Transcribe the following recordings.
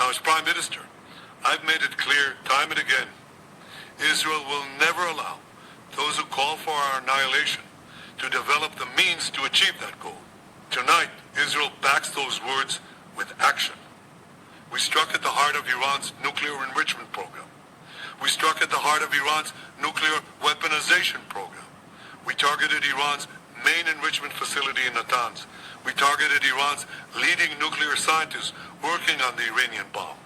Now, as Prime Minister, I've made it clear time and again, Israel will never allow those who call for our annihilation to develop the means to achieve that goal. Tonight, Israel backs those words with action. We struck at the heart of Iran's nuclear enrichment program. We struck at the heart of Iran's nuclear weaponization program. We targeted Iran's main enrichment facility in Natanz. We targeted Iran's leading nuclear scientists working on the Iranian bomb.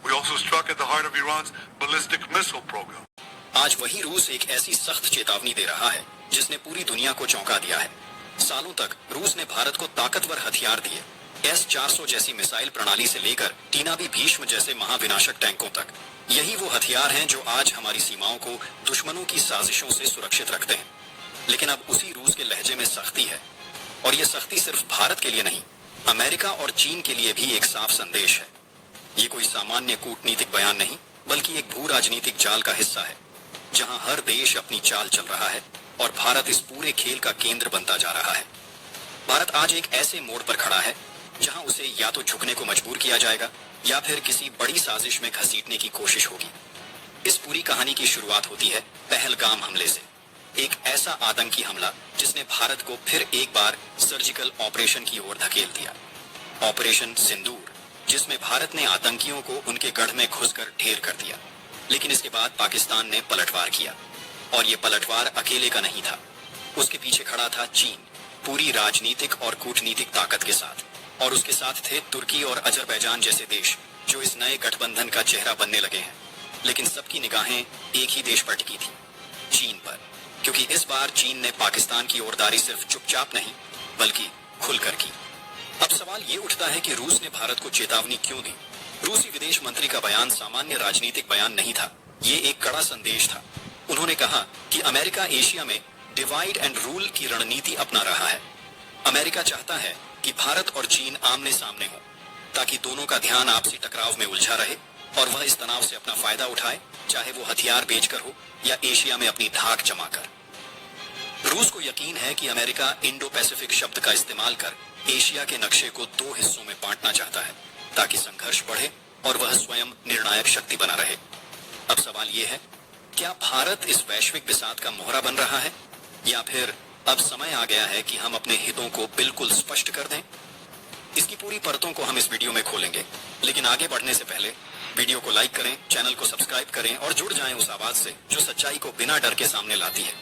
We also struck at the heart of Iran's ballistic missile program. आज वही रूस एक ऐसी सख्त चेतावनी दे रहा है जिसने पूरी दुनिया को चौंका दिया है। सालों तक रूस ने भारत को ताकतवर हथियार दिए, S-400 जैसी मिसाइल प्रणाली से लेकर टीनाबी भीष्म जैसे महाविनाशक टैंकों तक। यही वो हथियार हैं जो आज हमारी सीमाओं को दुश्मनों की साजिशों से सुरक्षित रखते हैं। लेकिन अब उसी रूस के लहजे में सख्ती है, और ये सख्ती सिर्फ भारत के लिए नहीं, अमेरिका और चीन के लिए भी एक साफ संदेश है। ये कोई सामान्य कूटनीतिक बयान नहीं, बल्कि एक भू राजनीतिक जाल का हिस्सा है, जहां हर देश अपनी चाल चल रहा है और भारत इस पूरे खेल का केंद्र बनता जा रहा है। भारत आज एक ऐसे मोड़ पर खड़ा है जहां उसे या तो झुकने को मजबूर किया जाएगा या फिर किसी बड़ी साजिश में घसीटने की कोशिश होगी। इस पूरी कहानी की शुरुआत होती है पहलगाम हमले से, एक ऐसा आतंकी हमला जिसने भारत को फिर एक बार सर्जिकल ऑपरेशन की ओर धकेल दिया। ऑपरेशन सिंदूर, जिसमें भारत ने आतंकियों को उनके गढ़ में घुसकर ढेर कर दिया। लेकिन इसके बाद पाकिस्तान ने पलटवार किया, और ये पलटवार अकेले का नहीं था। उसके पीछे खड़ा था चीन, पूरी राजनीतिक और कूटनीतिक ताकत के साथ, और उसके साथ थे तुर्की और अजरबैजान जैसे देश जो इस नए गठबंधन का चेहरा बनने लगे हैं। लेकिन सबकी निगाहें एक ही देश पर टिकी थी, चीन पर, क्योंकि इस बार चीन ने पाकिस्तान की ओरदारी सिर्फ चुपचाप नहीं बल्कि खुलकर की। अब सवाल ये उठता है कि रूस ने भारत को चेतावनी क्यों दी। रूसी विदेश मंत्री का बयान सामान्य राजनीतिक बयान नहीं था, ये एक कड़ा संदेश था। उन्होंने कहा कि अमेरिका एशिया में डिवाइड एंड रूल की रणनीति अपना रहा है। अमेरिका चाहता है कि भारत और चीन आमने सामने हो, ताकि दोनों का ध्यान आपसी टकराव में उलझा रहे और वह इस तनाव से अपना फायदा उठाए, चाहे वो हथियार बेचकर हो या एशिया में अपनी धाक जमाकर। रूस को यकीन है कि अमेरिका इंडो पैसिफिक शब्द का इस्तेमाल कर एशिया के नक्शे को दो हिस्सों में बांटना चाहता है, ताकि संघर्ष बढ़े और वह स्वयं निर्णायक शक्ति बना रहे। अब सवाल ये है, क्या भारत इस वैश्विक बिसात का मोहरा बन रहा है, या फिर अब समय आ गया है कि हम अपने हितों को बिल्कुल स्पष्ट कर दें? इसकी पूरी परतों को हम इस वीडियो में खोलेंगे, लेकिन आगे बढ़ने से पहले वीडियो को लाइक करें, चैनल को सब्सक्राइब करें और जुड़ जाएं उस आवाज से जो सच्चाई को बिना डर के सामने लाती है।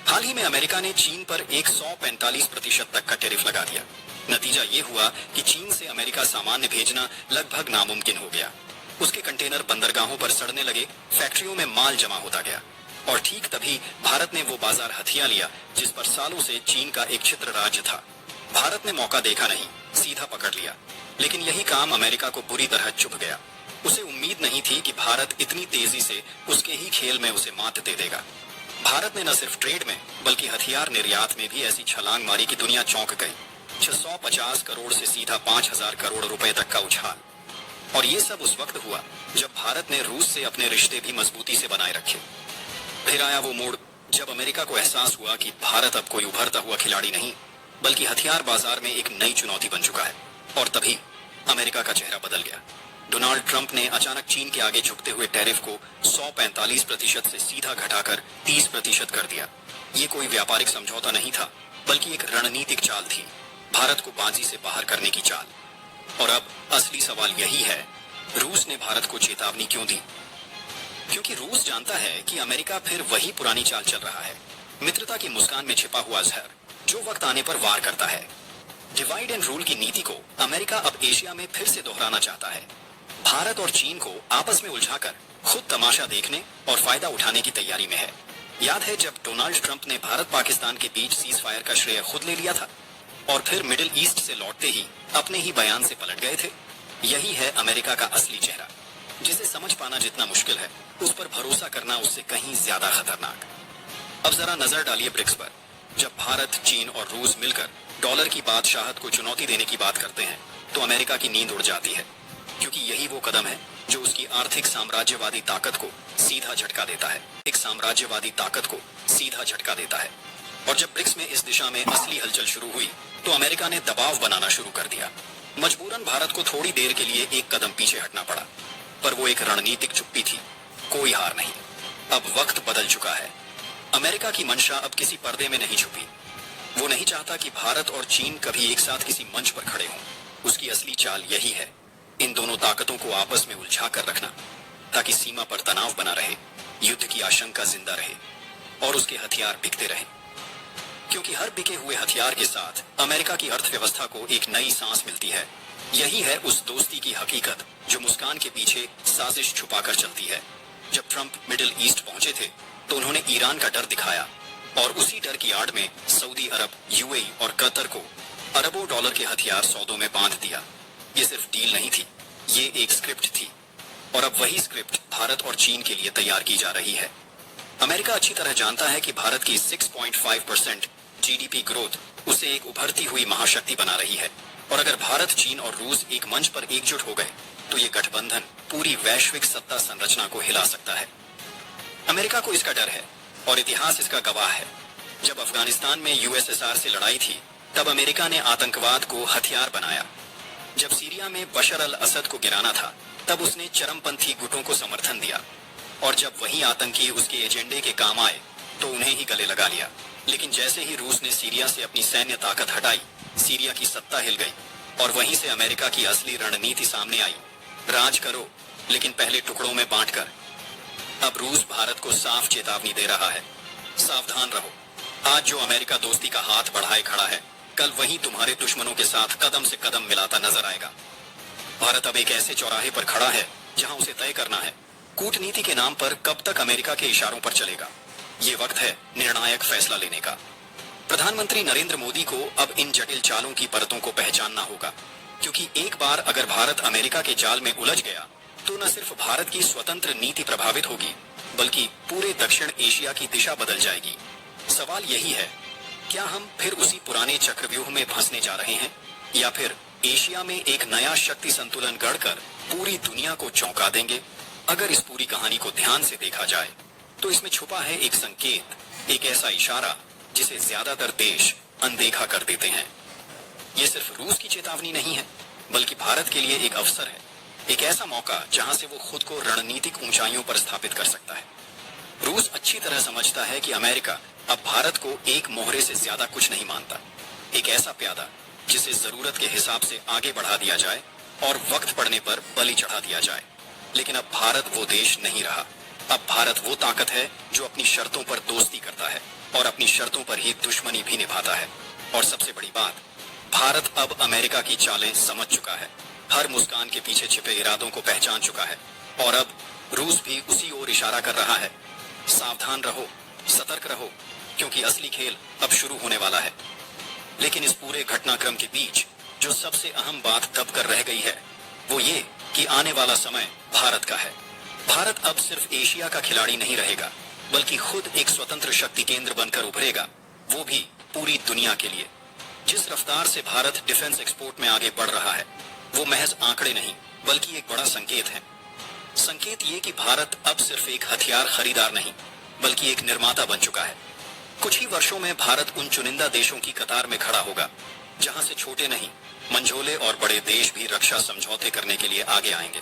हाल ही में अमेरिका ने चीन पर 145% तक का टैरिफ लगा दिया। नतीजा ये हुआ कि चीन से अमेरिका सामान भेजना लगभग नामुमकिन हो गया। उसके कंटेनर बंदरगाहों पर सड़ने लगे, फैक्ट्रियों में माल जमा होता गया, और ठीक तभी भारत ने वो बाजार हथिया लिया जिस पर सालों से चीन का एक छित्र राज्य था। भारत ने मौका देखा नहीं, सीधा पकड़ लिया। लेकिन यही काम अमेरिका को बुरी तरह चुभ गया। उसे उम्मीद नहीं थी कि भारत इतनी तेजी से उसके ही खेल में उसे मात दे देगा। भारत ने न सिर्फ ट्रेड में बल्कि हथियार निर्यात में भी ऐसी छलांग मारी कि दुनिया चौंक गई। 650 करोड़ से सीधा 5000 करोड़ रुपए तक का उछाल। और ये सब उस वक्त हुआ जब भारत ने रूस से अपने रिश्ते भी मजबूती से बनाए रखे। फिर आया वो मोड़ जब अमेरिका को एहसास हुआ कि भारत अब कोई उभरता हुआ खिलाड़ी नहीं, बल्कि हथियार बाजार में एक नई चुनौती बन चुका है। और तभी अमेरिका का चेहरा बदल गया। डोनाल्ड ट्रंप ने अचानक चीन के आगे झुकते हुए टैरिफ को 145% से सीधा घटाकर 30% कर दिया। ये कोई व्यापारिक समझौता नहीं था, बल्कि एक रणनीतिक चाल थी, भारत को बाजी से बाहर करने की चाल। और अब असली सवाल यही है, रूस ने भारत को चेतावनी क्यों दी? क्योंकि रूस जानता है कि अमेरिका फिर वही पुरानी चाल चल रहा है, मित्रता की मुस्कान में छिपा हुआ जहर जो वक्त आने पर वार करता है। डिवाइड एंड रूल की नीति को अमेरिका अब एशिया में फिर से दोहराना चाहता है। भारत और चीन को आपस में उलझाकर खुद तमाशा देखने और फायदा उठाने की तैयारी में है। याद है जब डोनाल्ड ट्रंप ने भारत पाकिस्तान के बीच सीज फायर का श्रेय खुद ले लिया था और फिर मिडिल ईस्ट से लौटते ही अपने ही बयान से पलट गए थे? यही है अमेरिका का असली चेहरा, जिसे समझ पाना जितना मुश्किल है, उस पर भरोसा करना उससे कहीं ज्यादा खतरनाक। अब जरा नजर डालिए ब्रिक्स पर। जब भारत, चीन और रूस मिलकर डॉलर की बादशाहत को चुनौती देने की बात करते हैं तो अमेरिका की नींद उड़ जाती है, क्योंकि यही वो कदम है जो उसकी आर्थिक साम्राज्यवादी ताकत को सीधा झटका देता है। एक साम्राज्यवादी ताकत को सीधा झटका देता है। और जब ब्रिक्स में इस दिशा में असली हलचल शुरू हुई तो अमेरिका ने दबाव बनाना शुरू कर दिया। मजबूरन भारत को थोड़ी देर के लिए एक कदम पीछे हटना पड़ा, पर वो एक रणनीतिक चुप्पी थी, कोई हार नहीं। अब वक्त बदल चुका है। अमेरिका की मंशा अब किसी पर्दे में नहीं छुपी। वो नहीं चाहता कि भारत और चीन कभी एक साथ किसी मंच पर खड़े हों। उसकी असली चाल यही है, इन दोनों ताकतों को आपस में उलझा कर रखना, ताकि सीमा पर तनाव बना रहे, युद्ध की आशंका जिंदा रहे और उसके हथियार बिकते रहे। क्योंकि हर बिके हुए हथियार के साथ अमेरिका की अर्थव्यवस्था को एक नई सांस मिलती है। यही है उस दोस्ती की हकीकत जो मुस्कान के पीछे साजिश छुपाकर चलती है। जब ट्रंप मिडिल ईस्ट पहुंचे थे तो उन्होंने ईरान का डर दिखाया और उसी डर की आड़ में सऊदी अरब, यूएई और कतर को अरबों डॉलर के हथियार सौदों में बांध दिया। ये सिर्फ डील नहीं थी, ये एक स्क्रिप्ट थी और अब वही स्क्रिप्ट भारत और चीन के लिए तैयार की जा रही है। अमेरिका अच्छी तरह जानता है कि भारत की 6.5% जीडीपी ग्रोथ उसे एक उभरती हुई महाशक्ति बना रही है और अगर भारत, चीन और रूस एक मंच पर एकजुट हो गए तो ये गठबंधन पूरी वैश्विक सत्ता संरचना को हिला सकता है। अमेरिका को इसका डर है और इतिहास इसका गवाह है। जब अफगानिस्तान में यूएसएसआर से लड़ाई थी तब अमेरिका ने आतंकवाद को हथियार बनाया। जब सीरिया में बशर अल असद को गिराना था तब उसने चरमपंथी गुटों को समर्थन दिया और जब वही आतंकी उसके एजेंडे के काम आए तो उन्हें ही गले लगा लिया। लेकिन जैसे ही रूस ने सीरिया से अपनी सैन्य ताकत हटाई, सीरिया की सत्ता हिल गई और वहीं से अमेरिका की असली रणनीति सामने आई, राज करो लेकिन पहले टुकड़ों में बांटकर। अब रूस भारत को साफ चेतावनी दे रहा है, सावधान रहो। आज जो अमेरिका दोस्ती का हाथ बढ़ाए खड़ा है, कल वही तुम्हारे दुश्मनों के साथ कदम से कदम मिलाता नजर आएगा। भारत अब एक ऐसे चौराहे पर खड़ा है जहां उसे तय करना है कूटनीति के नाम पर कब तक अमेरिका के इशारों पर चलेगा। ये वक्त है निर्णायक फैसला लेने का। प्रधानमंत्री नरेंद्र मोदी को अब इन जटिल चालों की परतों को पहचानना होगा, क्योंकि एक बार अगर भारत अमेरिका के जाल में उलझ गया तो न सिर्फ भारत की स्वतंत्र नीति प्रभावित होगी बल्कि पूरे दक्षिण एशिया की दिशा बदल जाएगी। सवाल यही है, क्या हम फिर उसी पुराने चक्रव्यूह में फंसने जा रहे हैं या फिर एशिया में एक नया शक्ति संतुलन गढ़कर पूरी दुनिया को चौंका देंगे? अगर इस पूरी कहानी को ध्यान से देखा जाए तो इसमें छुपा है एक संकेत, एक ऐसा इशारा जिसे ज्यादातर देश अनदेखा कर देते हैं। ये सिर्फ रूस की चेतावनी नहीं है बल्कि भारत के लिए एक अवसर है, एक ऐसा मौका जहां से वो खुद को रणनीतिक ऊंचाइयों पर स्थापित कर सकता है। रूस अच्छी तरह समझता है कि अमेरिका अब भारत को एक मोहरे से ज्यादा कुछ नहीं मानता, एक ऐसा प्यादा जिसे जरूरत के हिसाब से आगे बढ़ा दिया जाए और वक्त पड़ने पर बलि चढ़ा दिया जाए। लेकिन अब भारत वो देश नहीं रहा। अब भारत वो ताकत है जो अपनी शर्तों पर दोस्ती करता है और अपनी शर्तों पर ही दुश्मनी भी निभाता है। और सबसे बड़ी बात, भारत अब अमेरिका की चालें समझ चुका है, हर मुस्कान के पीछे छिपे इरादों को पहचान चुका है और अब रूस भी उसी ओर इशारा कर रहा है। सावधान रहो, सतर्क रहो, क्योंकि असली खेल अब शुरू होने वाला है। लेकिन इस पूरे घटनाक्रम के बीच जो सबसे अहम बात दब कर रह गई है वो ये कि आने वाला समय भारत का है। भारत अब सिर्फ एशिया का खिलाड़ी नहीं रहेगा बल्कि खुद एक स्वतंत्र शक्ति केंद्र बनकर उभरेगा, वो भी पूरी दुनिया के लिए। जिस रफ्तार से भारत डिफेंस एक्सपोर्ट में आगे बढ़ रहा है वो महज आंकड़े नहीं बल्कि एक बड़ा संकेत है। संकेत ये कि भारत अब सिर्फ एक हथियार खरीदार नहीं बल्कि एक निर्माता बन चुका है। कुछ ही वर्षों में भारत उन चुनिंदा देशों की कतार में खड़ा होगा जहां से छोटे नहीं, मंझोले और बड़े देश भी रक्षा समझौते करने के लिए आगे आएंगे।